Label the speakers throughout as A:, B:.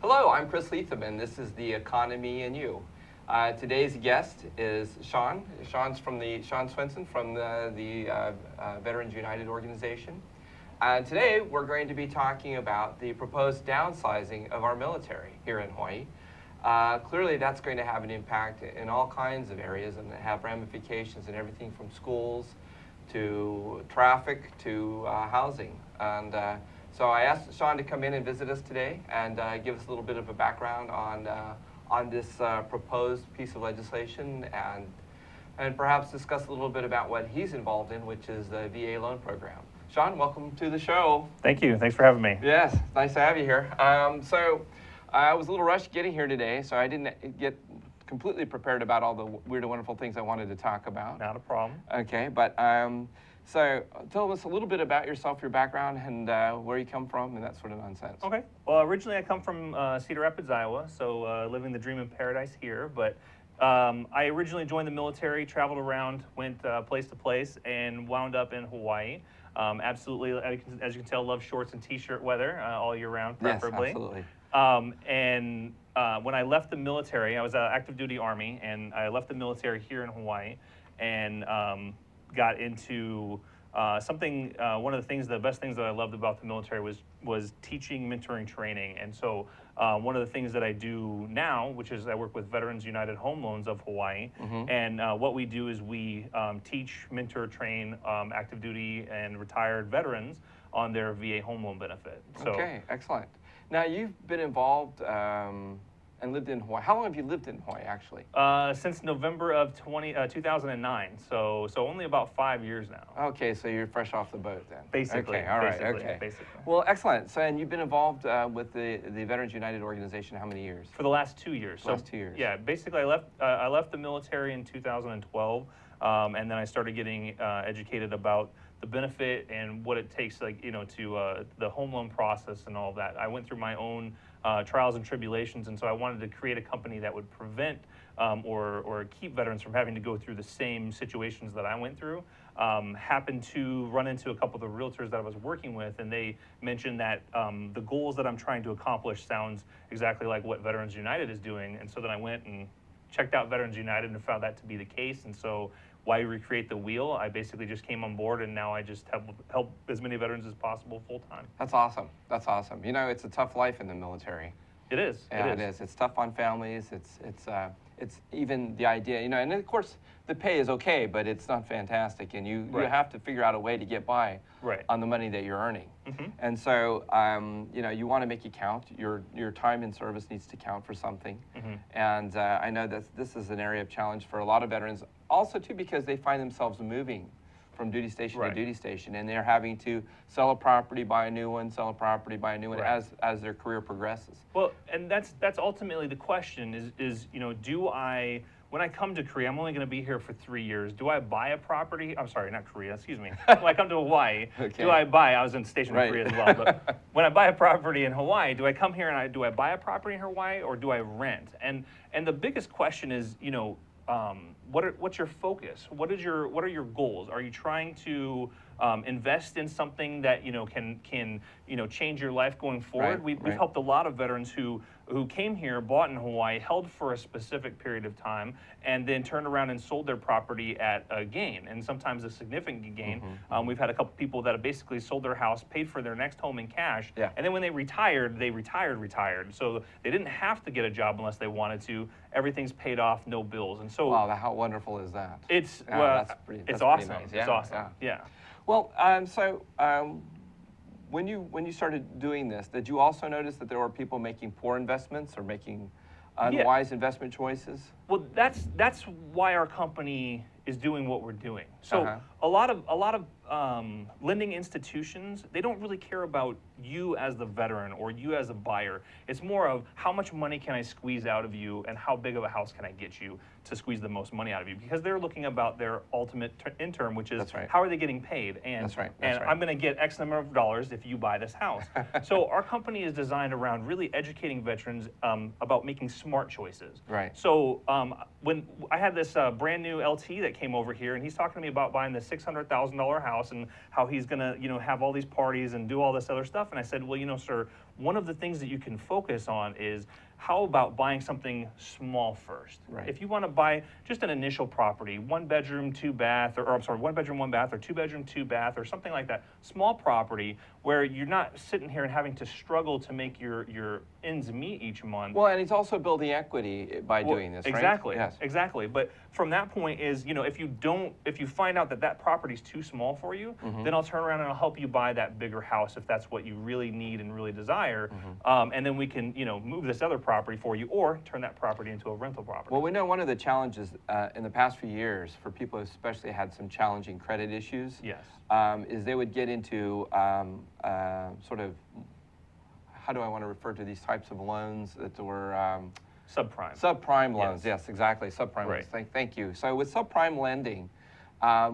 A: Hello, I'm Chris Letham, and this is The Economy and You. Today's guest is Shawn. Shawn Swenson from the Veterans United organization. And today we're going to be talking about the proposed downsizing of our military here in Hawaii. Clearly that's going to have an impact in all kinds of areas and have ramifications in everything from schools to traffic to housing. And so I asked Shawn to come in and visit us today and give us a little bit of a background on this proposed piece of legislation and perhaps discuss a little bit about what he's involved in, which is the VA loan program. Shawn, welcome to the show.
B: Thank you. Thanks for having me.
A: Yes, nice to have you here. So I was a little rushed getting here today, so I didn't get completely prepared about all the weird and wonderful things I wanted to talk about.
B: Not a problem.
A: Okay, but so tell us a little bit about yourself, your background, and where you come from, and that sort of nonsense.
B: Okay. Well, originally I come from Cedar Rapids, Iowa, so living the dream in paradise here. But I originally joined the military, traveled around, went place to place, and wound up in Hawaii. Absolutely, as you can tell, love shorts and t-shirt weather all year round, preferably.
A: Yes, absolutely.
B: And when I left the military, I was active duty Army, and I left the military here in Hawaii, and got into something. One of the best things that I loved about the military was teaching, mentoring, training. And so one of the things that I do now, which is I work with Veterans United Home Loans of Hawaii, and what we do is we teach, mentor, train active duty and retired veterans on their VA home loan benefit. So,
A: okay, excellent. Now you've been involved and lived in Hawaii. How long have you lived in Hawaii, actually?
B: Since November of 2009, so only about 5 years now.
A: Okay, so you're fresh off the boat then.
B: Basically.
A: Okay, all right, okay.
B: Basically.
A: Well, excellent. So, and you've been involved with the Veterans United organization how many years?
B: For the last 2 years.
A: Last 2 years.
B: Yeah, basically I left the military in 2012, and then I started getting educated about the benefit and what it takes, like, you know, to the home loan process and all of that. I went through my own trials and tribulations, and so I wanted to create a company that would prevent or keep veterans from having to go through the same situations that I went through. Happened to run into a couple of the realtors that I was working with, and they mentioned that the goals that I'm trying to accomplish sounds exactly like what Veterans United is doing, and so then I went and checked out Veterans United and found that to be the case. And so why recreate the wheel? I basically just came on board, and now I just help as many veterans as possible full time.
A: That's awesome. That's awesome. You know, it's a tough life in the military.
B: It is.
A: Yeah, it is. It's tough on families. It's even the idea, you know, and of course the pay is okay, but it's not fantastic, and you have to figure out a way to get by on the money that you're earning. And so, you know, you want to make it count. Your time in service needs to count for something. And I know that this is an area of challenge for a lot of veterans, also too because they find themselves moving from duty station to duty station, and they're having to sell a property, buy a new one, sell a property, buy a new one as their career progresses.
B: Well, and that's ultimately the question is, you know, when I come to Korea, I'm only going to be here for 3 years. Do I buy a property? I'm sorry, not Korea, excuse me. When I come to Hawaii, do I buy, I was in station in Korea as well, but when I buy a property in Hawaii, do I come here and do I buy a property in Hawaii, or do I rent? And the biggest question is, you know, what's your focus? What are your goals? Are you trying to invest in something that, you know, can you know, change your life going forward? We've helped a lot of veterans who came here, bought in Hawaii, held for a specific period of time, and then turned around and sold their property at a gain, and sometimes a significant gain. We've had a couple people that have basically sold their house, paid for their next home in cash, and then when they retired. So they didn't have to get a job unless they wanted to. Everything's paid off, no bills. And so,
A: wow, how wonderful is that?
B: It's
A: that's
B: awesome.
A: Nice.
B: It's awesome. Yeah.
A: Well, when you started doing this, did you also notice that there were people making poor investments or making unwise investment choices?
B: Well, that's why our company is doing what we're doing. So a lot of lending institutions, they don't really care about you as the veteran or you as a buyer. It's more of how much money can I squeeze out of you, and how big of a house can I get you to squeeze the most money out of you, because they're looking about their ultimate end term, which is how are they getting paid, and I'm going to get X number of dollars if you buy this house. So our company is designed around really educating veterans about making smart choices. So when I had this brand new LT that came over here, and he's talking to me about buying this $600,000 house and how he's going to, you know, have all these parties and do all this other stuff, and I said, well, you know, sir, one of the things that you can focus on is how about buying something small first?
A: Right.
B: If you want to buy just an initial property, 1 bedroom, 2 bath, or I'm sorry, 1 bedroom, 1 bath, or 2 bedroom, 2 bath, or something like that, small property where you're not sitting here and having to struggle to make your ends meet each month.
A: Well, and he's also building equity by doing this, right?
B: Exactly.
A: Yes.
B: Exactly. But from that point is, if you find out that that property's too small for you, then I'll turn around and I'll help you buy that bigger house if that's what you really need and really desire. And then we can, move this other property for you or turn that property into a rental property.
A: Well, we know one of the challenges in the past few years for people who especially had some challenging credit issues
B: Yes.
A: is they would get into sort of, how do I want to refer to these types of loans that were
B: Subprime.
A: subprime loans?
B: Yes.
A: Yes, exactly, subprime
B: Right.
A: loans. Thank you. So with subprime lending,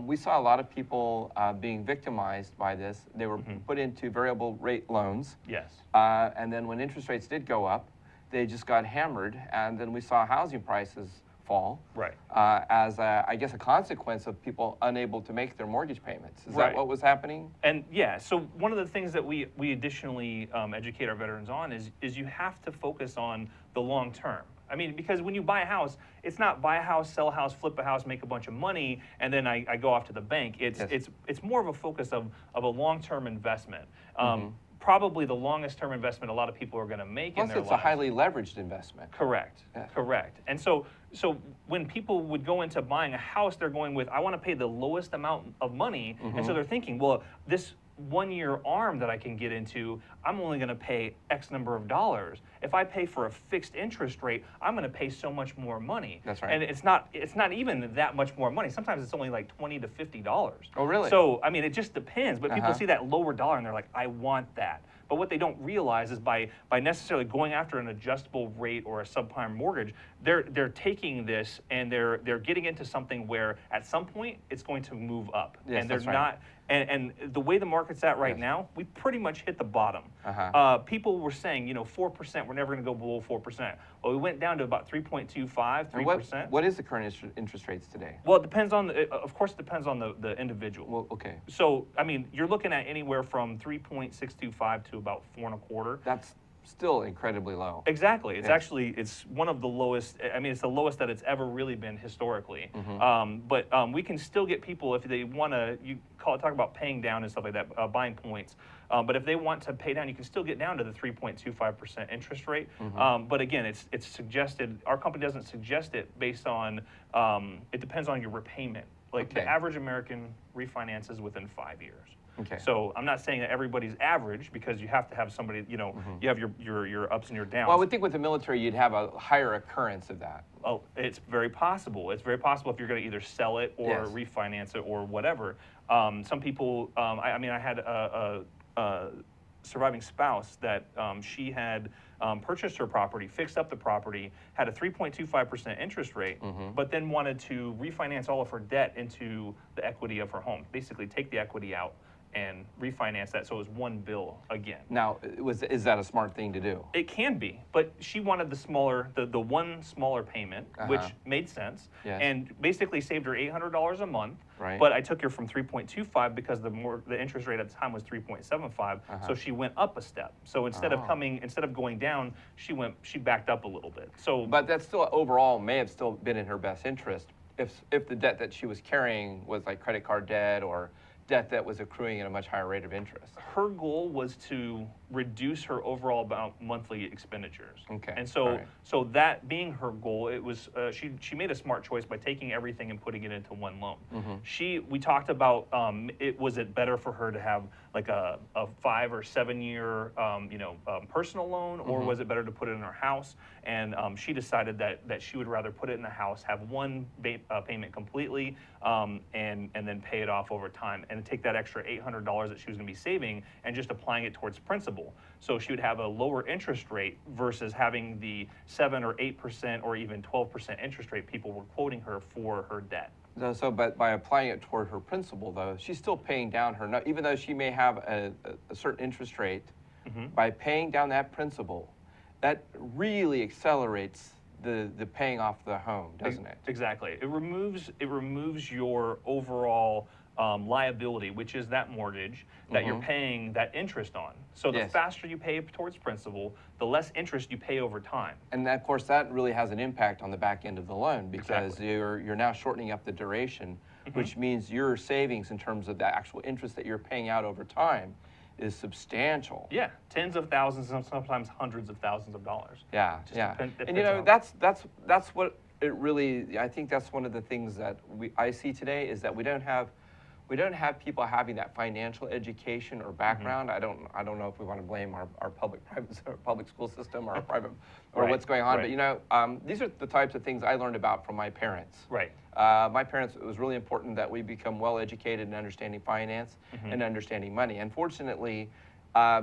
A: we saw a lot of people being victimized by this. They were put into variable rate loans.
B: Yes.
A: And then when interest rates did go up, they just got hammered, and then we saw housing prices fall.
B: Right.
A: As I guess a consequence of people unable to make their mortgage payments. Is
B: Right.
A: that what was happening?
B: And yeah, so one of the things that we additionally educate our veterans on is you have to focus on the long term. I mean, because when you buy a house, it's not buy a house, sell a house, flip a house, make a bunch of money, and then I go off to the bank. It's more of a focus of a long-term investment. Probably the longest term investment a lot of people are going to make in
A: Plus,
B: their
A: it's
B: lives.
A: a highly leveraged investment.
B: Correct.
A: Yeah.
B: Correct. And so when people would go into buying a house, they're going with, I want to pay the lowest amount of money. And so they're thinking, well, this 1-year ARM that I can get into, I'm only going to pay X number of dollars. If I pay for a fixed interest rate, I'm going to pay so much more money.
A: That's right.
B: And it's not even that much more money. Sometimes it's only like $20 to $50.
A: Oh, really?
B: So, I mean, it just depends. But people see that lower dollar and they're like, I want that. But what they don't realize is by necessarily going after an adjustable rate or a subprime mortgage, they're taking this and they're getting into something where at some point it's going to move up.
A: Yes,
B: and they're
A: that's right.
B: not. And the way the market's at right now, we pretty much hit the bottom. People were saying, 4%, we're never going to go below 4%. Well, we went down to about 3.25, 3%.
A: What is the current interest rates today?
B: Well, it depends on, of course, it depends on the individual.
A: Well, okay.
B: So, I mean, you're looking at anywhere from 3.625 to about 4.25.
A: That's still incredibly low.
B: Exactly. It's
A: Yes.
B: actually, it's one of the lowest, I mean, it's the lowest that it's ever really been historically. But we can still get people, if they want to, talk about paying down and stuff like that, buying points. But if they want to pay down, you can still get down to the 3.25% interest rate. But again, it's suggested, our company doesn't suggest it based on, it depends on your repayment. Like the average American refinances within 5 years.
A: Okay.
B: So I'm not saying that everybody's average because you have to have somebody, you have your ups and your downs.
A: Well, I would think with the military you'd have a higher occurrence of that.
B: Oh, it's very possible. It's very possible if you're going to either sell it or
A: Yes.
B: refinance it or whatever. Some people, I had a surviving spouse that she had purchased her property, fixed up the property, had a 3.25% interest rate, but then wanted to refinance all of her debt into the equity of her home. Basically, take the equity out and refinance that so it was one bill again.
A: Now, is that a smart thing to do?
B: It can be, but she wanted the one smaller payment, which made sense,
A: Yes.
B: and basically saved her $800 a month.
A: Right.
B: But I took her from 3.25 because the interest rate at the time was 3.75, so she went up a step. So instead of going down, she backed up a little bit. So,
A: But that still overall may have still been in her best interest if the debt that she was carrying was like credit card debt or debt that was accruing at a much higher rate of interest.
B: her goal was to reduce her overall monthly expenditures.
A: Okay.
B: And so,
A: right.
B: so that being her goal, it was she made a smart choice by taking everything and putting it into one loan.
A: Mm-hmm.
B: We talked about was it better for her to have like a 5 or 7 year personal loan, or was it better to put it in her house? And she decided that she would rather put it in the house, have one payment completely, and then pay it off over time, and take that extra $800 that she was going to be saving and just applying it towards principal. So she would have a lower interest rate versus having the 7 or 8% or even 12% interest rate people were quoting her for her debt.
A: So, but by applying it toward her principal, though, she's still paying down her note, even though she may have a certain interest rate. By paying down that principal, that really accelerates the paying off the home, doesn't it?
B: Exactly. It removes your overall liability, which is that mortgage that you're paying that interest on. So the faster you pay towards principal, the less interest you pay over time.
A: And of course, that really has an impact on the back end of the loan, because you're now shortening up the duration, which means your savings in terms of the actual interest that you're paying out over time is substantial.
B: Yeah, tens of thousands and sometimes hundreds of thousands of dollars.
A: Yeah, and you know, that's what it really, I think that's one of the things that I see today, is that we don't have people having that financial education or background. I don't know if we want to blame our public school system or our private or what's going on, but you know, these are the types of things I learned about from my parents.
B: Right.
A: My parents, it was really important that we become well educated in understanding finance and understanding money. Unfortunately,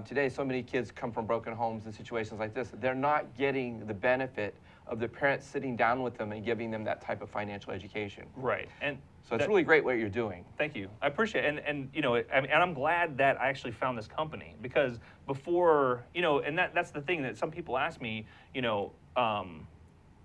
A: today so many kids come from broken homes and situations like this. They're not getting the benefit of their parents sitting down with them and giving them that type of financial education.
B: Right. And
A: so it's really great what you're doing.
B: Thank you. I appreciate it. And you know, and I'm glad that I actually found this company, because before, you know, and that's the thing that some people ask me, you know,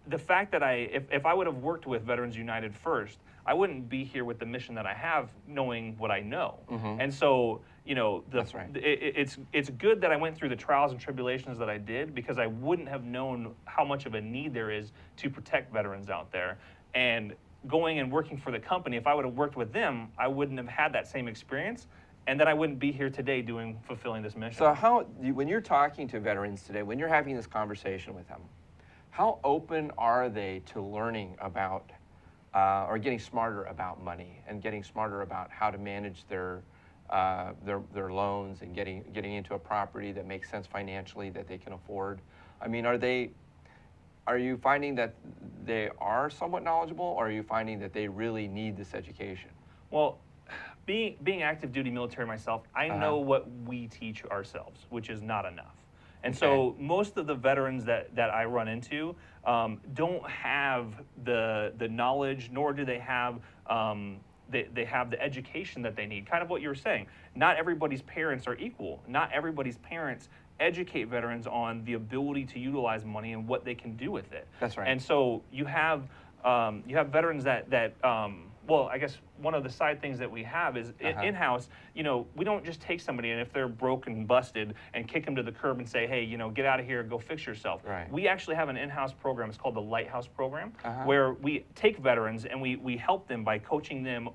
B: the fact that if I would have worked with Veterans United first, I wouldn't be here with the mission that I have, knowing what I know. And so, you know, it's good that I went through the trials and tribulations that I did, because I wouldn't have known how much of a need there is to protect veterans out there. And going and working for the company, if I would have worked with them, I wouldn't have had that same experience, and then I wouldn't be here today fulfilling this mission.
A: So when you're talking to veterans today, when you're having this conversation with them, how open are they to learning about or getting smarter about money and getting smarter about how to manage their loans and getting into a property that makes sense financially, that they can afford? I mean, are you finding that they are somewhat knowledgeable, or are you finding that they really need this education?
B: Well, being active duty military myself, I know what we teach ourselves, which is not enough. And so most of the veterans that I run into don't have the knowledge, nor do they have they have the education that they need. Kind of what you were saying. Not everybody's parents are equal. Not everybody's parents educate veterans on the ability to utilize money and what they can do with it.
A: That's right.
B: And so you have veterans that well, I guess one of the side things that we have is in-house, you know, we don't just take somebody and if they're broken and busted and kick them to the curb and say, hey, you know, get out of here, go fix yourself.
A: Right.
B: We actually have an in-house program. It's called the Lighthouse Program, where we take veterans and we help them by coaching them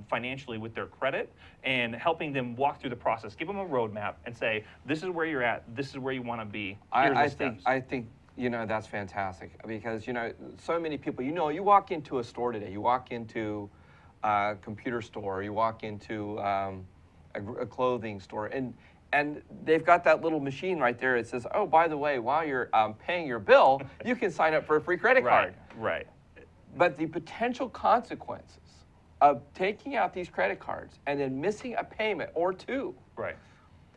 B: financially with their credit and helping them walk through the process. Give them a roadmap and say, this is where you're at, this is where you want to be.
A: I think you know, that's fantastic, because, you know, so many people, you know, you walk into a store today, you walk into a computer store, you walk into a clothing store, and they've got that little machine right there. It says, oh, by the way, while you're paying your bill, you can sign up for a free credit card.
B: Right.
A: But the potential consequences of taking out these credit cards and then missing a payment or two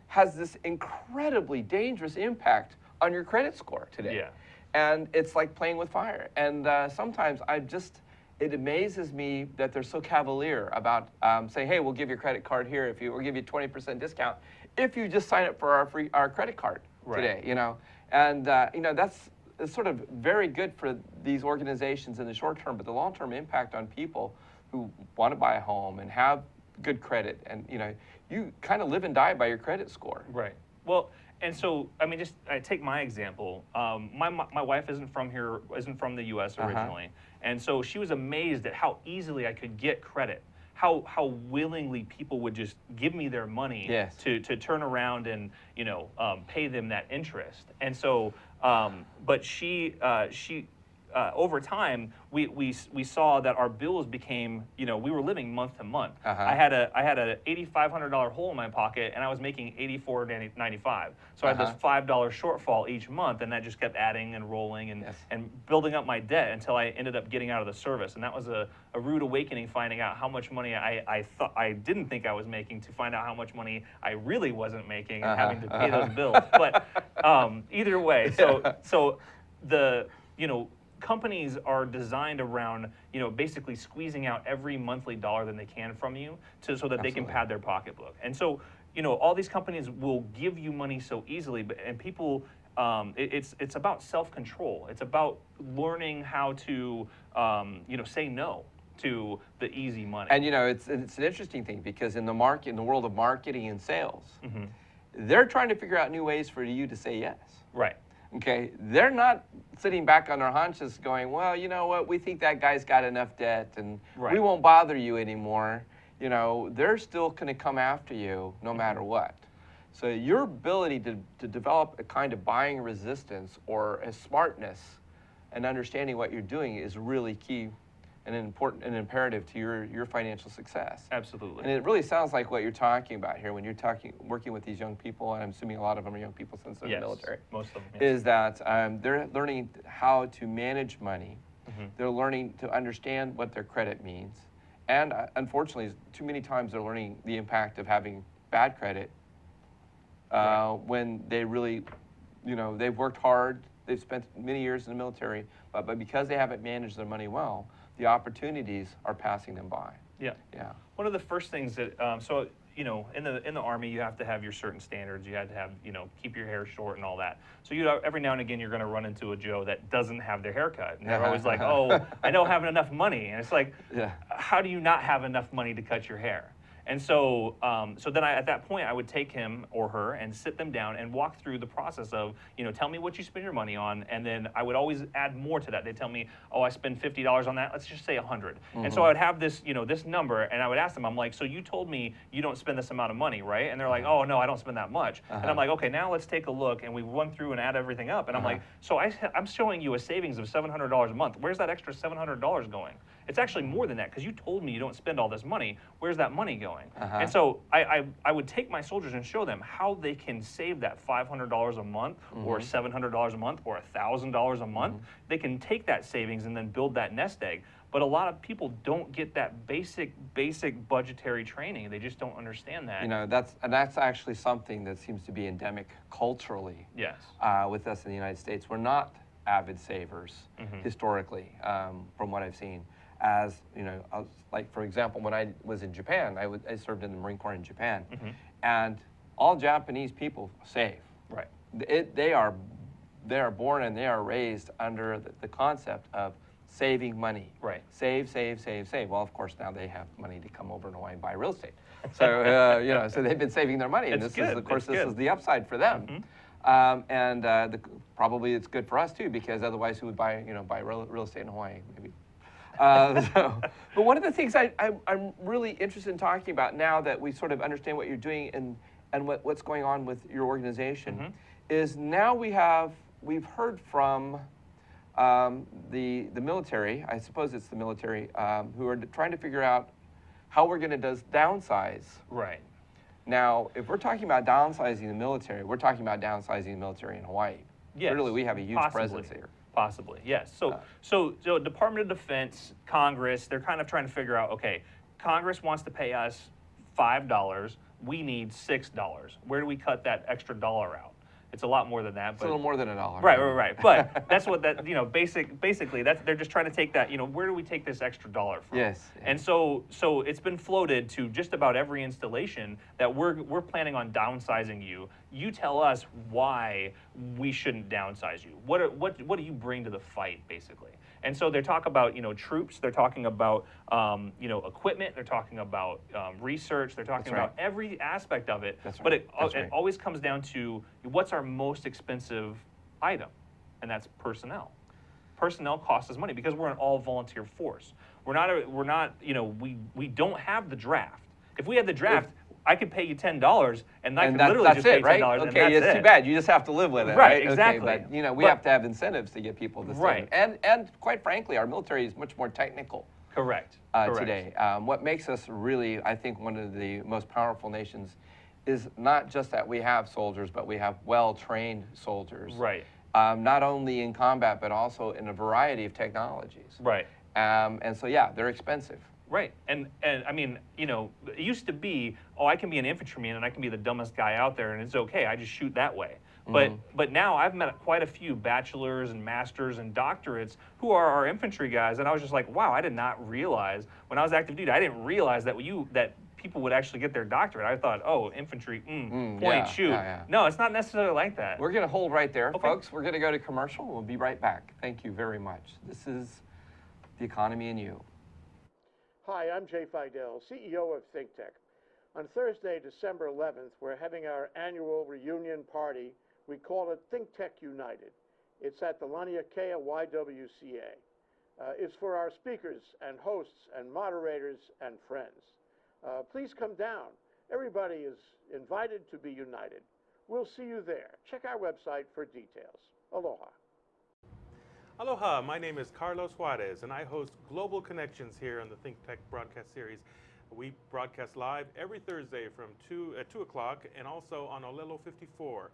A: has this incredibly dangerous impact on your credit score today.
B: Yeah.
A: And it's like playing with fire. And sometimes it amazes me that they're so cavalier about saying, hey, we'll give you a credit card here, we'll give you a 20% discount if you just sign up for our credit card today, you know. And you know, it's sort of very good for these organizations in the short term, but the long-term impact on people who want to buy a home and have good credit, and you know, you kind of live and die by your credit score.
B: Right. Well, and so, I mean, I take my example. My wife isn't from the U.S. originally, and so she was amazed at how easily I could get credit, how willingly people would just give me their money to turn around and, you know, pay them that interest. And so, but she over time, we saw that our bills became, you know, we were living month to month. I had a $8,500 hole in my pocket, and I was making $84.95. So I had this $5 shortfall each month, and that just kept adding and rolling and building up my debt until I ended up getting out of the service. And that was a rude awakening, finding out how much money I didn't think I was making, to find out how much money I really wasn't making and having to pay those bills. But either way, so the, you know, companies are designed around, you know, basically squeezing out every monthly dollar that they can from you so that they can pad their pocketbook. And so, you know, all these companies will give you money so easily, and people, it's about self-control. It's about learning how to, you know, say no to the easy money.
A: And you know, it's an interesting thing because in the world of marketing and sales,
B: Mm-hmm.
A: they're trying to figure out new ways for you to say yes.
B: Right.
A: Okay, they're not sitting back on their haunches going, well, you know what, we think that guy's got enough debt and
B: Right.
A: we won't bother you anymore. You know, they're still going to come after you no matter what. So your ability to develop a kind of buying resistance or a smartness and understanding what you're doing is really key and important and imperative to your financial success.
B: Absolutely.
A: And it really sounds like what you're talking about here when you're working with these young people, and I'm assuming a lot of them are young people since they're in the military.
B: Most of them. Yes.
A: Is that they're learning how to manage money.
B: Mm-hmm.
A: They're learning to understand what their credit means. And unfortunately, too many times they're learning the impact of having bad credit when they really, you know, they've worked hard, they've spent many years in the military, but because they haven't managed their money well, the opportunities are passing them by.
B: Yeah.
A: Yeah.
B: One of the first things that, so, you know, in the Army, you have to have your certain standards. You had to have, you know, keep your hair short and all that. So every now and again, you're going to run into a Joe that doesn't have their hair cut. And they're always like, oh, I don't have enough money. And it's like, how do you not have enough money to cut your hair? And so, so then at that point, I would take him or her and sit them down and walk through the process of, you know, tell me what you spend your money on, and then I would always add more to that. They'd tell me, oh, I spend $50 on that. Let's just say 100. Mm-hmm. And so I would have this, you know, this number, and I would ask them, I'm like, so you told me you don't spend this amount of money, right? And they're like, oh no, I don't spend that much. And I'm like, okay, now let's take a look, and we run through and add everything up, and I'm like, so I'm showing you a savings of $700 a month. Where's that extra $700 going? It's actually more than that because you told me you don't spend all this money. Where's that money going? And so I would take my soldiers and show them how they can save that $500 a month or $700 a month or $1,000 a month. They can take that savings and then build that nest egg. But a lot of people don't get that basic budgetary training. They just don't understand that.
A: You know, that's actually something that seems to be endemic culturally.
B: Yes.
A: With us in the United States, we're not avid savers historically, from what I've seen. As you know, like for example, when I was in Japan, I served in the Marine Corps in Japan, and all Japanese people save.
B: Right.
A: They are born and they are raised under the concept of saving money. Right. Save, save, save, save. Well, of course, now they have money to come over to Hawaii and buy real estate. So you know, so they've been saving their money, and this is, of course, this is the upside for them. Probably it's good for us too, because otherwise, who would buy real estate in Hawaii? Maybe. But one of the things I'm really interested in talking about now that we sort of understand what you're doing and what's going on with your organization is now we've heard from the military, I suppose it's the military, who are trying to figure out how we're going to downsize. Right. Now, if we're talking about downsizing the military, we're talking about downsizing the military in Hawaii. Yes. Really, we have a huge presence here.
B: Possibly, yes. So Department of Defense, Congress, they're kind of trying to figure out, okay, Congress wants to pay us $5, we need $6. Where do we cut that extra dollar out? It's a lot more than that.
A: It's a little more than $1.
B: Right. But that's what that, you know, basically they're just trying to take that, you know, where do we take this extra dollar from?
A: Yes.
B: And so it's been floated to just about every installation that we're planning on downsizing you. You tell us why we shouldn't downsize you. What do you bring to the fight, basically? And so they talk about, you know, troops, they're talking about, you know, equipment, they're talking about research, they're talking about every aspect of it. But it always comes down to what's our most expensive item, and that's personnel. Personnel costs us money because we're an all-volunteer force. We're not, you know, we don't have the draft. If we had the draft, I could pay you $10, and I could literally just pay $10.
A: Right? Okay, it's too bad. You just have to live with it, right?
B: Exactly.
A: Okay, but you know, we have to have incentives to get people to stay. And quite frankly, our military is much more technical.
B: Correct.
A: Today, what makes us really, I think, one of the most powerful nations is not just that we have soldiers, but we have well-trained soldiers. Right. Not only in combat, but also in a variety of technologies. Right. And so, yeah, they're expensive.
B: Right, and I mean, you know, it used to be, oh, I can be an infantryman and I can be the dumbest guy out there and it's okay, I just shoot that way. But now I've met quite a few bachelors and masters and doctorates who are our infantry guys, and I was just like, wow, I did not realize, when I was active duty, I didn't realize that people would actually get their doctorate. I thought, oh, infantry, point, shoot. No, it's not necessarily like that.
A: We're going to hold right there, folks. We're going to go to commercial. We'll be right back. Thank you very much. This is The Economy and You.
C: Hi, I'm Jay Fidel, CEO of ThinkTech. On Thursday, December 11th, we're having our annual reunion party. We call it ThinkTech United. It's at the Laniakea YWCA. It's for our speakers and hosts and moderators and friends. Please come down. Everybody is invited to be united. We'll see you there. Check our website for details. Aloha.
D: Aloha, my name is Carlos Juarez, and I host Global Connections here on the ThinkTech broadcast series. We broadcast live every Thursday from 2 o'clock and also on Olelo 54.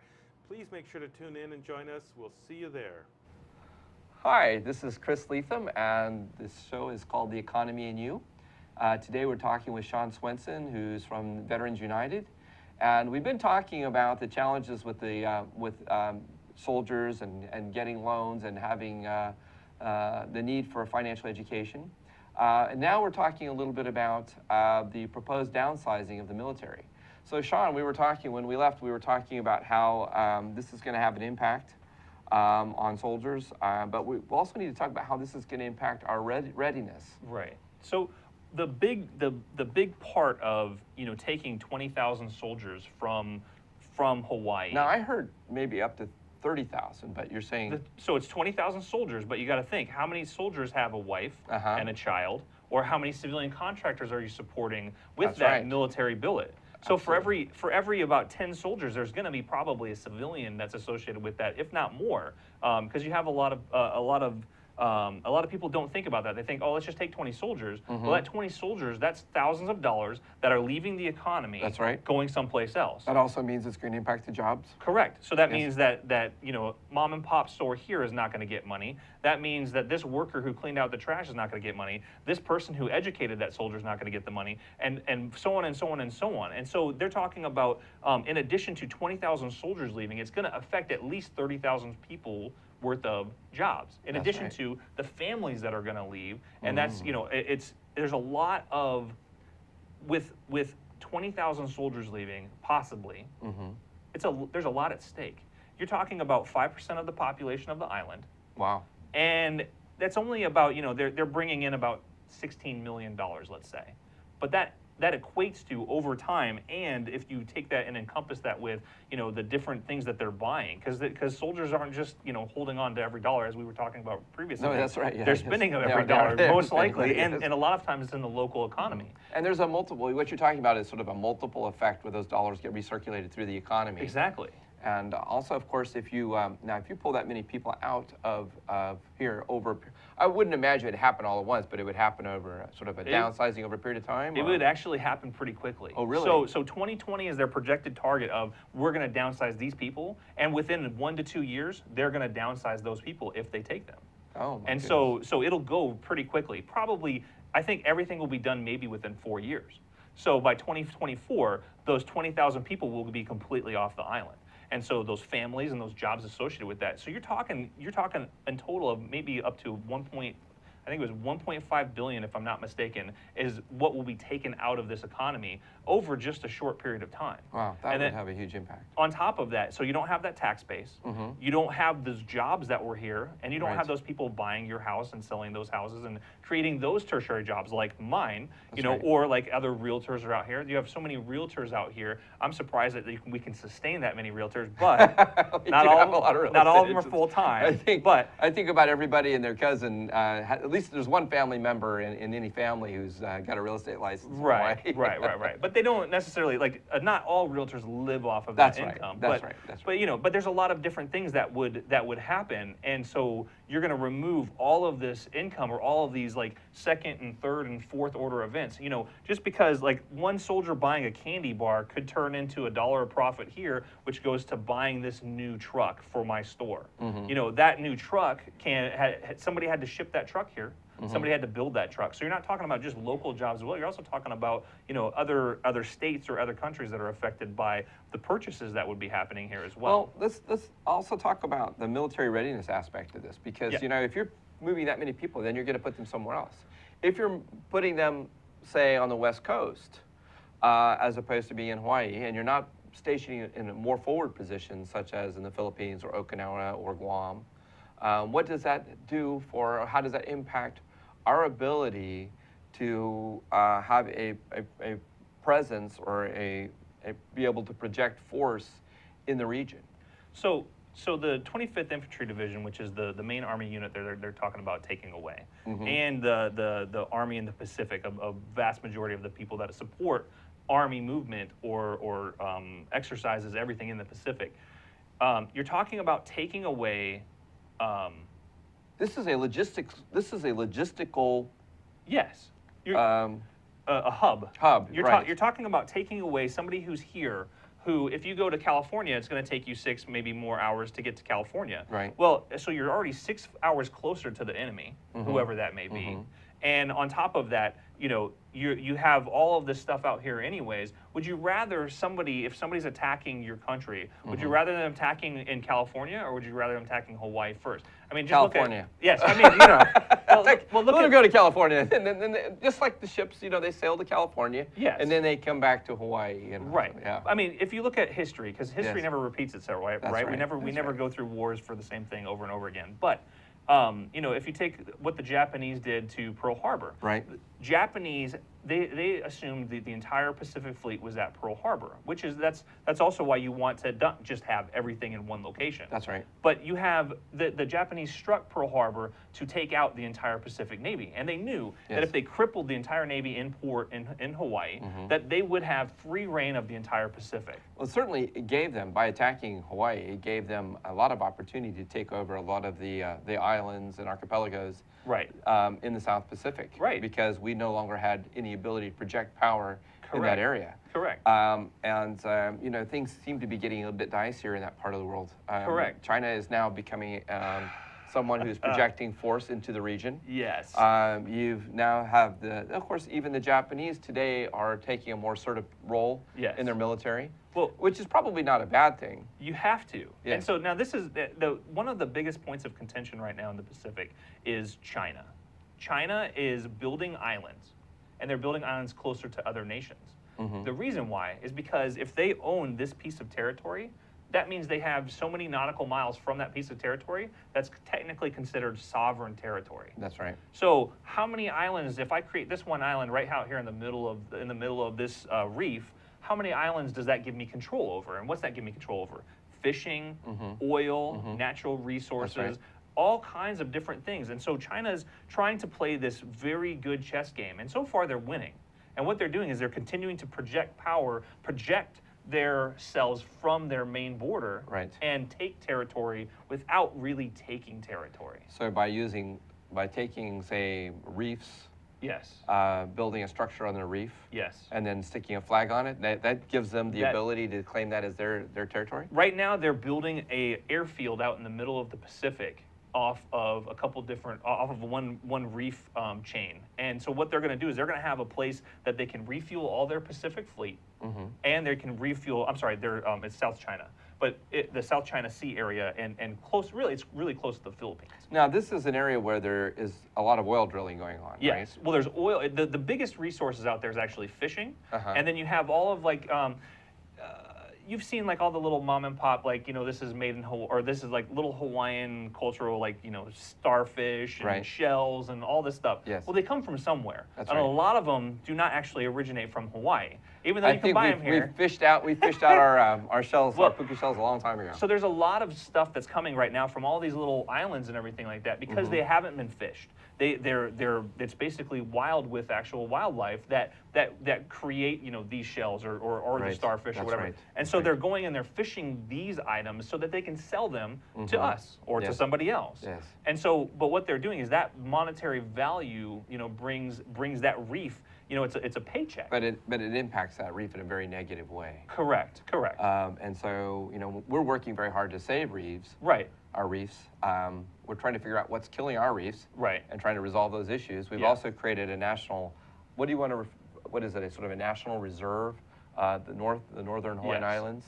D: Please make sure to tune in and join us. We'll see you there.
A: Hi, this is Chris Letham, and this show is called The Economy and You. Today we're talking with Shawn Swenson, who's from Veterans United, and we've been talking about the challenges with the soldiers and getting loans and having the need for financial education. And now we're talking a little bit about the proposed downsizing of the military. So Shawn, when we left, we were talking about how this is going to have an impact on soldiers, but we also need to talk about how this is going to impact our readiness.
B: Right. So the big part of taking 20,000 soldiers from Hawaii.
A: Now I heard maybe up to 30,000, but you're saying...
B: So it's 20,000 soldiers, but you got to think, how many soldiers have a wife and a child, or how many civilian contractors are you supporting with that military billet? So for every about 10 soldiers, there's going to be probably a civilian that's associated with that, if not more, because you have a lot of people don't think about that. They think, oh, let's just take 20 soldiers. Well, that 20 soldiers, that's thousands of dollars that are leaving the economy.
A: That's right.
B: Going someplace else.
A: That also means it's going to impact the jobs.
B: Correct. So that means that mom and pop store here is not going to get money. That means that this worker who cleaned out the trash is not going to get money. This person who educated that soldier is not going to get the money, and so on and so on and so on. And so they're talking about, in addition to 20,000 soldiers leaving, it's going to affect at least 30,000 people worth of jobs, in addition to the families that are going to leave. And that's, there's a lot of, with 20,000 soldiers leaving, possibly, there's a lot at stake. You're talking about 5% of the population of the island.
A: Wow.
B: And that's only about, they're bringing in about $16 million, let's say. But that equates to over time, and if you take that and encompass that with the different things that they're buying, because soldiers aren't just holding on to every dollar, as we were talking about previously.
A: No, that's right. Yeah,
B: they're spending every dollar, most likely, and a lot of times it's in the local economy.
A: And there's a multiple. What you're talking about is sort of a multiple effect where those dollars get recirculated through the economy.
B: Exactly.
A: And also, of course, if you pull that many people out of here over, I wouldn't imagine it happen all at once, but it would happen over sort of a downsizing over a period of time?
B: It would actually happen pretty quickly.
A: Oh, really?
B: So 2020 is their projected target of, we're going to downsize these people, and within 1 to 2 years, they're going to downsize those people if they take them.
A: Oh, my
B: And
A: goodness.
B: so it'll go pretty quickly. Probably, I think everything will be done maybe within 4 years. So by 2024, those 20,000 people will be completely off the island. And so those families and those jobs associated with that. So you're talking in total of maybe up to 1.5 billion, if I'm not mistaken, is what will be taken out of this economy over just a short period of time.
A: Wow, that would have a huge impact.
B: On top of that, so you don't have that tax base, you don't have those jobs that were here, and you don't have those people buying your house and selling those houses and creating those tertiary jobs like mine, or like other realtors are out here. You have so many realtors out here. I'm surprised that we can sustain that many realtors, but not all of them are full time.
A: I think about everybody and their cousin. At least there's one family member in any family who's got a real estate license.
B: Right. But they don't necessarily, not all realtors live off of that income.
A: That's right.
B: But there's a lot of different things that would happen, and so you're going to remove all of this income or all of these second and third and fourth order events. Just because one soldier buying a candy bar could turn into $1 of profit here, which goes to buying this new truck for my store. That new truck somebody had to ship that truck here. Somebody had to build that truck. So you're not talking about just local jobs as well. You're also talking about other states or other countries that are affected by the purchases that would be happening here as well.
A: Well, let's also talk about the military readiness aspect of this, because if you're moving that many people, then you're going to put them somewhere else. If you're putting them, say, on the West Coast, as opposed to being in Hawaii, and you're not stationing in a more forward position, such as in the Philippines or Okinawa or Guam, what does that do for, or how does that impact our ability to have a presence or be able to project force in the region.
B: So the 25th Infantry Division, which is the main Army unit they're talking about taking away, and the Army in the Pacific, a vast majority of the people that support Army movement or exercises everything in the Pacific, you're talking about taking away.
A: This is a logistical.
B: Yes. A hub. You're talking about taking away somebody who's here, who, if you go to California, it's going to take you 6, maybe more hours to get to California.
A: Right.
B: Well, so you're already 6 hours closer to the enemy, whoever that may be. And on top of that, you have all of this stuff out here anyways. Would you rather if somebody's attacking your country, would you rather them attacking in California, or would you rather them attacking Hawaii first? I mean, just
A: California.
B: Yes, I mean,
A: Let them go to California, and then just like the ships, they sail to California,
B: yes,
A: and then they come back to Hawaii.
B: Right.
A: Yeah.
B: I mean, if you look at history, because history never repeats itself, right?
A: That's right.
B: We never go through wars for the same thing over and over again. But if you take what the Japanese did to Pearl Harbor,
A: right?
B: Japanese, they assumed the entire Pacific Fleet was at Pearl Harbor, which is that's also why you want to not just have everything in one location.
A: That's right.
B: But you have the Japanese struck Pearl Harbor to take out the entire Pacific Navy, and they knew that if they crippled the entire Navy in port in Hawaii, that they would have free reign of the entire Pacific.
A: Well, certainly it gave them, by attacking Hawaii, it gave them a lot of opportunity to take over a lot of the islands and archipelagos,
B: right,
A: in the South Pacific,
B: right,
A: because we no longer had any ability to project power in that area.
B: Correct.
A: Things seem to be getting a little bit dicier in that part of the world.
B: Correct.
A: China is now becoming someone who's projecting force into the region.
B: Yes.
A: You've now have of course, even the Japanese today are taking a more assertive role in their military. Well, which is probably not a bad thing.
B: You have to.
A: Yes.
B: And so now this is one of the biggest points of contention right now in the Pacific is China. China is building islands, and they're building islands closer to other nations. The reason why is because if they own this piece of territory, that means they have so many nautical miles from that piece of territory that's technically considered sovereign territory.
A: That's right.
B: So how many islands, if I create this one island right out here in the middle of this reef, how many islands does that give me control over? And what's that give me control over? Fishing, oil, natural resources, all kinds of different things. And so China's trying to play this very good chess game, and so far they're winning. And what they're doing is they're continuing to project power, project their cells from their main border, and take territory without really taking territory.
A: So by taking, say, reefs,
B: yes,
A: building a structure on the reef,
B: yes,
A: and then sticking a flag on it, that gives them the ability to claim that as their territory?
B: Right now they're building a airfield out in the middle of the Pacific off of one reef chain. And so what they're going to do is they're going to have a place that they can refuel all their Pacific fleet, and they can refuel, it's South China, but the South China Sea area and close, it's really close to the Philippines.
A: Now, this is an area where there is a lot of oil drilling going on,
B: yes.
A: right?
B: Well, there's oil. The biggest resources out there is actually fishing, and then you have all of you've seen all the little mom and pop, this is made in Hawaii, or this is little Hawaiian cultural, starfish and shells and all this stuff.
A: Yes.
B: Well, they come from somewhere.
A: That's
B: and
A: right.
B: a lot of them do not actually originate from Hawaii, even though you can buy them here.
A: We fished out our shells, our puka shells a long time ago.
B: So there's a lot of stuff that's coming right now from all these little islands and everything like that because they haven't been fished. It's basically wild with actual wildlife that create these shells or the starfish or whatever.
A: Right.
B: And so they're going and they're fishing these items so that they can sell them to us or to somebody else.
A: Yes.
B: And so, but what they're doing is that monetary value brings that reef. It's a paycheck.
A: But it impacts that reef in a very negative way.
B: Correct.
A: And so we're working very hard to save reefs.
B: Right.
A: Our reefs. We're trying to figure out what's killing our reefs.
B: Right.
A: And trying to resolve those issues. We've also created a national. What is it? A sort of a national reserve. The northern Hawaiian Islands.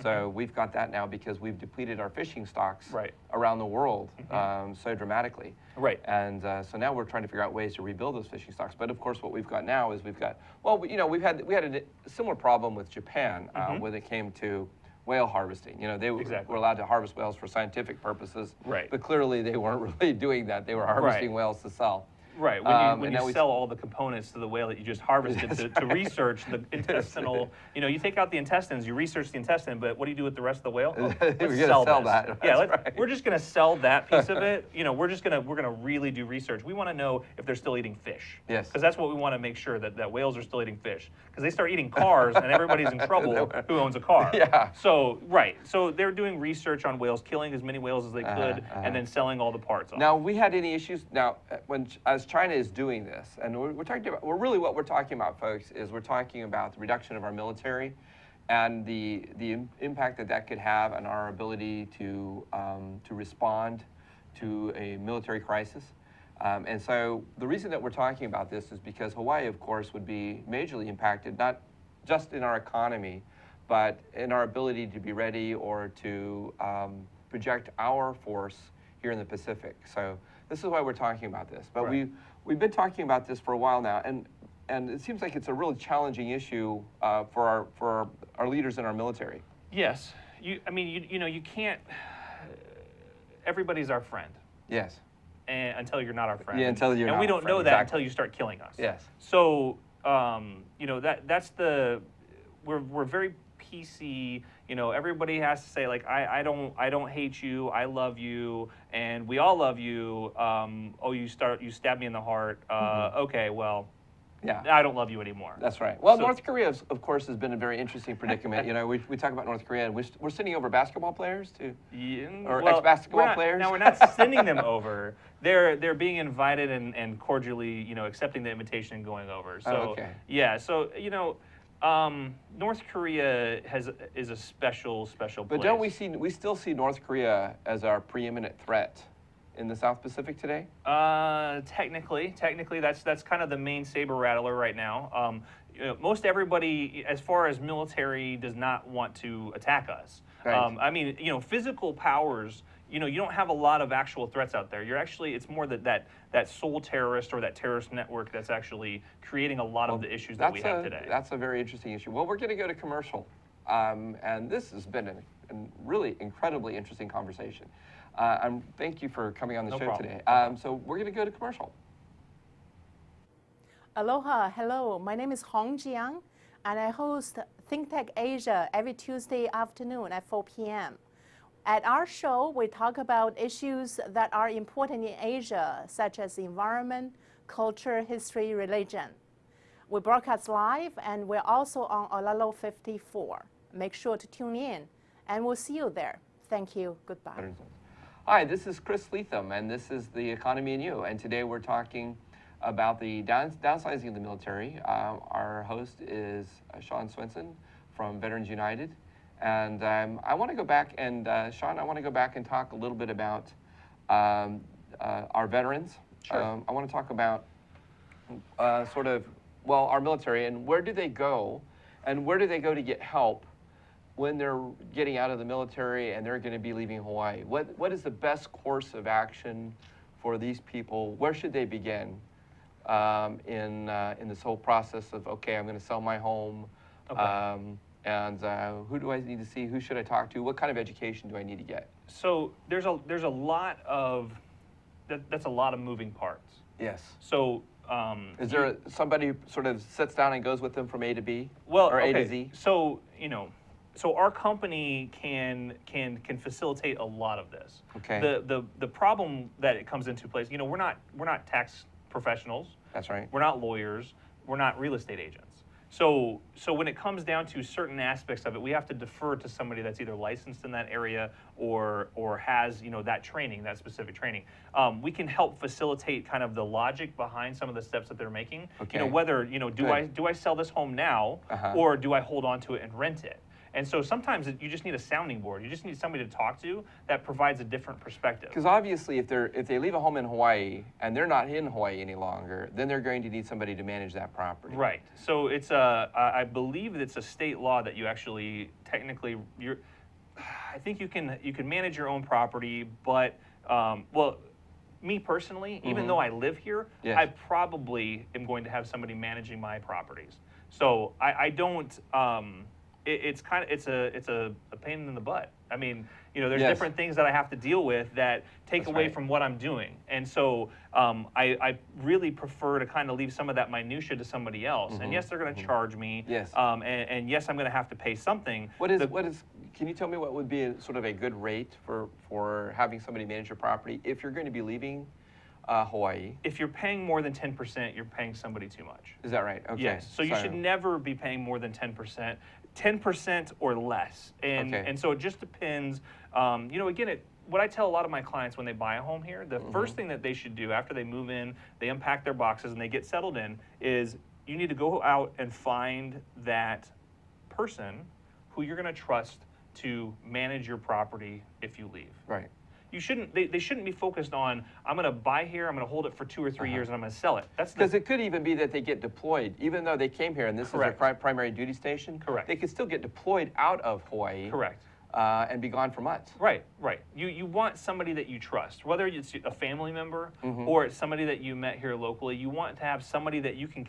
A: So we've got that now because we've depleted our fishing stocks around the world so dramatically.
B: Right.
A: And so now we're trying to figure out ways to rebuild those fishing stocks. But of course, what we've got now is we had a similar problem with Japan when it came to whale harvesting. They were allowed to harvest whales for scientific purposes.
B: Right.
A: But clearly they weren't really doing that. They were harvesting whales to sell.
B: Right, when you sell all the components to the whale that you just harvested to research the intestinal, you take out the intestines, you research the intestine, but what do you do with the rest of the whale? Oh, let's sell
A: that.
B: Yeah, we're just gonna sell that piece of it. We're gonna really do research. We want to know if they're still eating fish.
A: Yes.
B: Because that's what we want to make sure that whales are still eating fish. Because they start eating cars and everybody's in trouble who owns a car.
A: Yeah.
B: So they're doing research on whales, killing as many whales as they could, and then selling all the parts off.
A: Now, we had any issues? Now, as China is doing this, and we're talking about, really what we're talking about, folks, is we're talking about the reduction of our military and the impact that could have on our ability to respond to a military crisis. And so the reason that we're talking about this is because Hawaii, of course, would be majorly impacted, not just in our economy, but in our ability to be ready or to project our force here in the Pacific. So this is why we're talking about this. But we've been talking about this for a while now, and it seems like it's a really challenging issue for our leaders in our military.
B: Yes, you can't. Everybody's our friend.
A: Yes.
B: And until you're not our friend.
A: Yeah, until you're not.
B: And we don't know that until you start killing us.
A: Yes.
B: So that's we're very PC. Everybody has to say, like, I don't hate you, I love you, and we all love you. You stabbed me in the heart. Okay, well,
A: yeah,
B: I don't love you anymore.
A: That's right. Well, North Korea, of course, has been a very interesting predicament. We talk about North Korea, and we're sending over basketball players ex-basketball players.
B: Now we're not sending them over. They're being invited and cordially, accepting the invitation and going over. So North Korea is a special place.
A: But don't we still see North Korea as our preeminent threat in the South Pacific today?
B: Technically, that's kind of the main saber rattler right now. Most everybody, as far as military, does not want to attack us.
A: Right.
B: Physical powers. You don't have a lot of actual threats out there. It's more that sole terrorist or that terrorist network that's actually creating a lot of the issues that we have today.
A: That's a very interesting issue. Well, we're going to go to commercial, and this has been a really incredibly interesting conversation. Thank you for coming on the show today. So we're going to go to commercial.
E: Aloha, hello. My name is Hong Jiang, and I host ThinkTech Asia every Tuesday afternoon at 4 p.m. At our show, we talk about issues that are important in Asia, such as environment, culture, history, religion. We broadcast live, and we're also on Olalo 54. Make sure to tune in, and we'll see you there. Thank you. Goodbye.
A: Hi, this is Chris Letham, and this is The Economy and You. And today we're talking about the downsizing of the military. Our host is Shawn Swenson from Veterans United. And I want to go back and, Shawn, I want to go back and talk a little bit about our veterans.
B: Sure.
A: I want to talk about our military and where do they go and where do they go to get help when they're getting out of the military and they're going to be leaving Hawaii. What is the best course of action for these people? Where should they begin in this whole process of, okay, I'm going to sell my home. Okay. And who do I need to see? Who should I talk to? What kind of education do I need to get?
B: So there's a lot of that's a lot of moving parts.
A: Yes.
B: So
A: is there somebody who sort of sits down and goes with them from A to B?
B: Well,
A: or A to Z?
B: So so our company can facilitate a lot of this.
A: Okay.
B: The problem that it comes into place. We're not tax professionals.
A: That's right.
B: We're not lawyers. We're not real estate agents. So when it comes down to certain aspects of it, we have to defer to somebody that's either licensed in that area or has that training, that specific training. We can help facilitate kind of the logic behind some of the steps that they're making. Okay. Whether do I sell this home now or do I hold on to it and rent it? And so sometimes you just need a sounding board. You just need somebody to talk to that provides a different perspective.
A: Because obviously, if they leave a home in Hawaii and they're not in Hawaii any longer, then they're going to need somebody to manage that property.
B: Right. So it's I believe it's a state law that you actually technically I think you can manage your own property, but me personally, even though I live here, I probably am going to have somebody managing my properties. So I don't. It's a pain in the butt. I mean, you know, there's
A: Yes.
B: different things that I have to deal with that take
A: That's
B: away
A: right.
B: from what I'm doing. And so I really prefer to kind of leave some of that minutia to somebody else. And yes, they're going to charge me.
A: Yes.
B: And yes, I'm going to have to pay something.
A: Can you tell me what would be sort of a good rate for having somebody manage your property if you're going to be leaving Hawaii?
B: If you're paying more than 10%, you're paying somebody too much.
A: Is that right? Okay.
B: Yes. So you should never be paying more than 10%, 10% or less. And so it just depends. You know, again, what I tell a lot of my clients when they buy a home here, the first thing that they should do after they move in, they unpack their boxes and they get settled in, is you need to go out and find that person who you're going to trust to manage your property if you leave.
A: Right.
B: You shouldn't. They shouldn't be focused on, I'm going to buy here, I'm going to hold it for 2 or 3 years, and I'm going to sell it. That's
A: because it could even be that they get deployed, even though they came here and this is their primary duty station.
B: Correct.
A: They could still get deployed out of Hawaii.
B: Correct.
A: And be gone for months.
B: Right, right. You want somebody that you trust, whether it's a family member or it's somebody that you met here locally. You want to have somebody that you can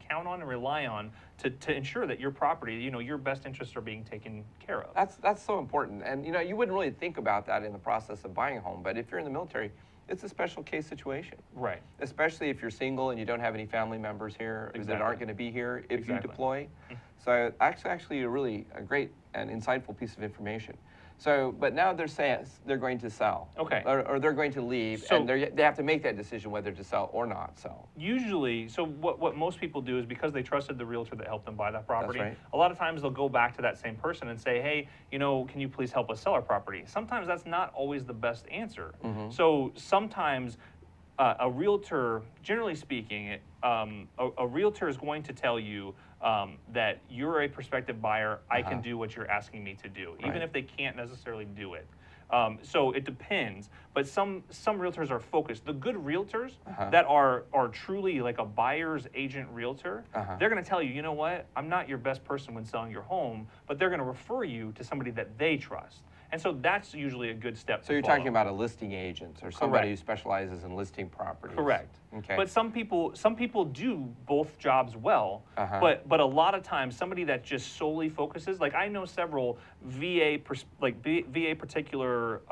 B: count on and rely on to ensure that your property, you know, your best interests are being taken care of.
A: That's so important, and you know, you wouldn't really think about that in the process of buying a home, but if you're in the military, it's a special case situation.
B: Right.
A: Especially if you're single and you don't have any family members here that aren't going to be here if you deploy. So actually a really great and insightful piece of information. So, but now they're saying they're going to sell.
B: Okay.
A: Or they're going to leave, and they have to make that decision whether to sell or not sell.
B: Usually, so what most people do is because they trusted the realtor that helped them buy that property,
A: That's right.
B: a lot of times they'll go back to that same person and say, hey, you know, can you please help us sell our property? Sometimes that's not always the best answer. So sometimes a realtor, generally speaking, a realtor is going to tell you that you're a prospective buyer, I can do what you're asking me to do, even if they can't necessarily do it. So it depends, but some realtors are focused. The good realtors that are truly like a buyer's agent realtor, they're going to tell you, you know what, I'm not your best person when selling your home, but they're going to refer you to somebody that they trust. And so that's usually a good step.
A: So you're talking about a listing agent or somebody who specializes in listing properties.
B: Correct.
A: Okay.
B: But some people do both jobs well. But a lot of times somebody that just solely focuses, like I know several VA particular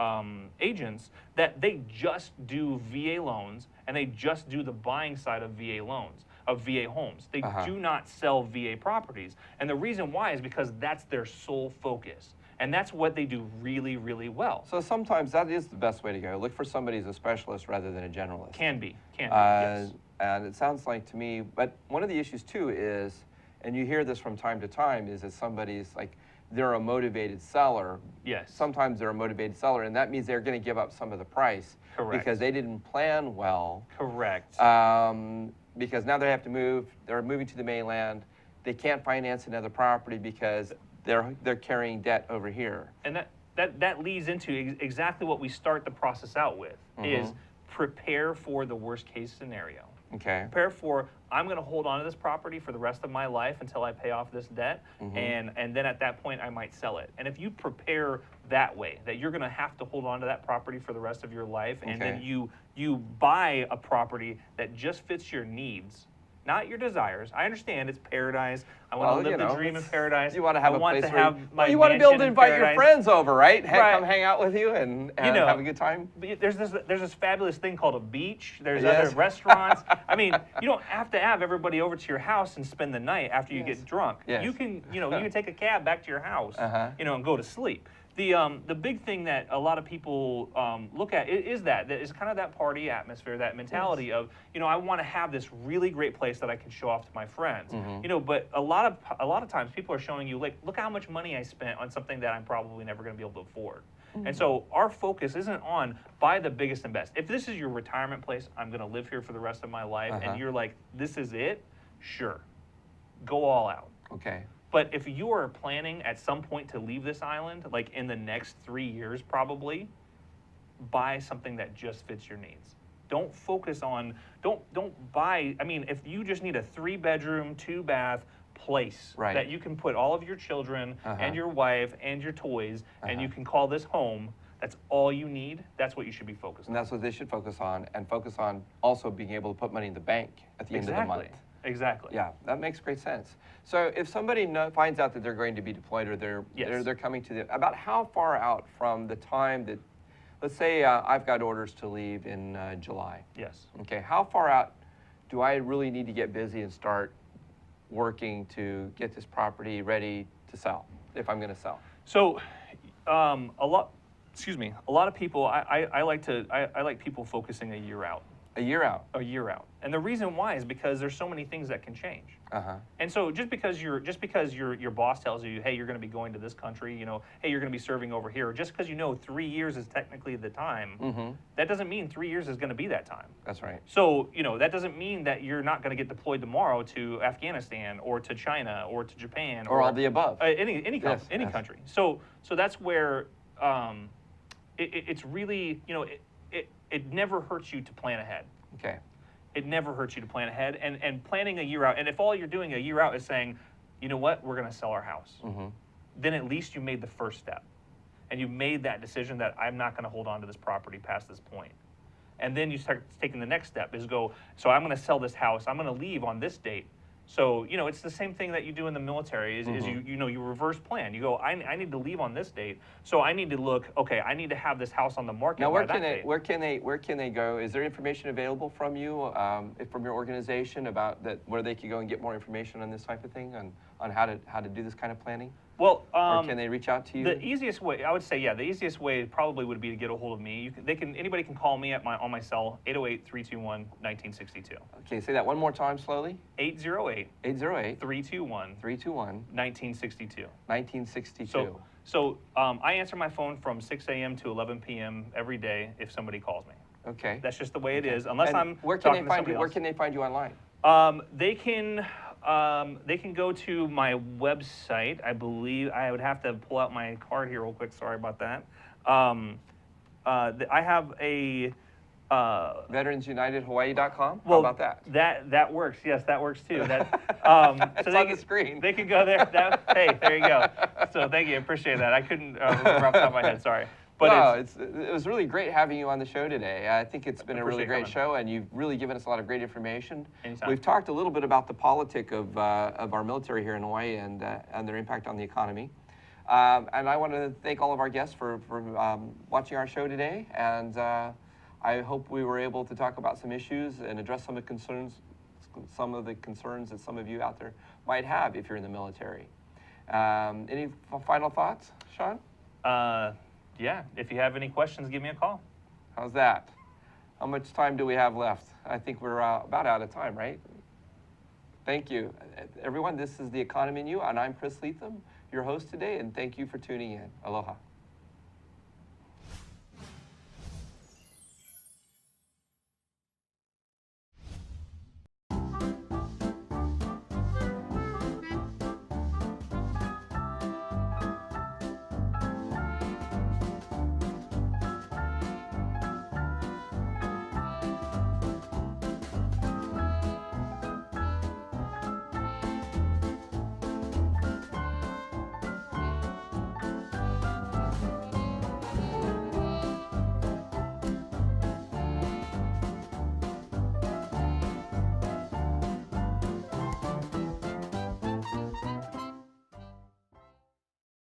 B: agents that they just do VA loans and they just do the buying side of VA loans, of VA homes. They do not sell VA properties. And the reason why is because that's their sole focus. And that's what they do really, really well.
A: So sometimes that is the best way to go. Look for somebody who's a specialist rather than a generalist.
B: Can be, yes.
A: And it sounds like to me, but one of the issues too is, and you hear this from time to time, is that somebody's like, they're a motivated seller.
B: Yes.
A: Sometimes they're a motivated seller, and that means they're going to give up some of the price.
B: Correct.
A: Because they didn't plan well.
B: Correct.
A: Because now they have to move, they're moving to the mainland, they can't finance another property because they're carrying debt over here.
B: And that leads into exactly what we start the process out with, is prepare for the worst case scenario.
A: Okay.
B: Prepare for, I'm going to hold on to this property for the rest of my life until I pay off this debt, and then at that point I might sell it. And if you prepare that way, that you're going to have to hold on to that property for the rest of your life, and then you buy a property that just fits your needs, not your desires. I understand it's paradise. I want to live the dream in paradise.
A: You want to have a place where you want to be able to invite your friends over, right? Come hang out with you and have a good time.
B: But there's this fabulous thing called a beach. There's other restaurants. I mean, you don't have to have everybody over to your house and spend the night after you get drunk. You can, you can take a cab back to your house, and go to sleep. The big thing that a lot of people look at is that is kind of that party atmosphere, that mentality of, I want to have this really great place that I can show off to my friends. But a lot of times people are showing you, like, look how much money I spent on something that I'm probably never going to be able to afford. And so our focus isn't on buy the biggest and best. If this is your retirement place, I'm going to live here for the rest of my life, and you're like, this is it, sure, go all out.
A: Okay.
B: But if you are planning at some point to leave this island, like in the next 3 years probably, buy something that just fits your needs. Don't focus on, don't buy, I mean, if you just need a 3-bedroom, 2-bath place that you can put all of your children and your wife and your toys, and you can call this home, that's all you need, that's what you should be focused on.
A: And that's what they should focus on, and focus on also being able to put money in the bank at the end of the month.
B: Exactly.
A: Yeah, that makes great sense. So if somebody finds out that they're going to be deployed or they're coming to about how far out from the time that, let's say I've got orders to leave in July.
B: Yes.
A: Okay, how far out do I really need to get busy and start working to get this property ready to sell if I'm going to sell?
B: So, a lot of people, I like people focusing a year out.
A: A year out.
B: A year out. And the reason why is because there's so many things that can change. And so just because your boss tells you, hey, you're going to be going to this country, hey, you're going to be serving over here, just because 3 years is technically the time, that doesn't mean 3 years is going to be that time.
A: That's right.
B: So, that doesn't mean that you're not going to get deployed tomorrow to Afghanistan or to China or to Japan
A: or all the above.
B: Any country. So that's where it's really, it never hurts you to plan ahead.
A: Okay.
B: It never hurts you to plan ahead, and planning a year out. And if all you're doing a year out is saying, you know what, we're going to sell our house, then at least you made the first step, and you made that decision that I'm not going to hold on to this property past this point. And then you start taking the next step is go, so I'm going to sell this house. I'm going to leave on this date. So, it's the same thing that you do in the military is you reverse plan. You go, I need to leave on this date. So I need to look, okay, I need to have this house on the market
A: now,
B: by that date.
A: Where can they go? Is there information available from you, from your organization about that, where they can go and get more information on this type of thing, on how to do this kind of planning?
B: Well,
A: or can they reach out to you?
B: The easiest way, I would say, the easiest way probably would be to get a hold of me. Anybody can call me on my cell, 808-321-1962.
A: Okay, say that one more time slowly.
B: 808.
A: 808.
B: 321.
A: 321.
B: 1962.
A: 1962.
B: So I answer my phone from 6 a.m. to 11 p.m. every day if somebody calls me.
A: Okay.
B: That's just the way it is, unless
A: and
B: I'm
A: where can
B: talking
A: they
B: to
A: find
B: somebody
A: you?
B: else.
A: Where can they find you online?
B: They can go to my website. I believe I would have to pull out my card here real quick. Sorry about that. I have a
A: VeteransUnitedHawaii.com.
B: well,
A: How about that?
B: That works. Yes, that works too. That
A: it's on the screen.
B: They can go there. Hey, there you go. So thank you. Appreciate that. I couldn't remember off the top of my head. Sorry. But
A: no, it was really great having you on the show today. I think it's been a really great show, and you've really given us a lot of great information.
B: Anytime.
A: We've talked a little bit about the politic of our military here in Hawaii and their impact on the economy. And I want to thank all of our guests for watching our show today. And I hope we were able to talk about some issues and address some of the concerns that some of you out there might have if you're in the military. Any final thoughts, Shawn?
B: Yeah, if you have any questions, give me a call.
A: How's that? How much time do we have left? I think we're about out of time, right? Thank you. Everyone, this is The Economy and You, and I'm Chris Letham, your host today, and thank you for tuning in. Aloha.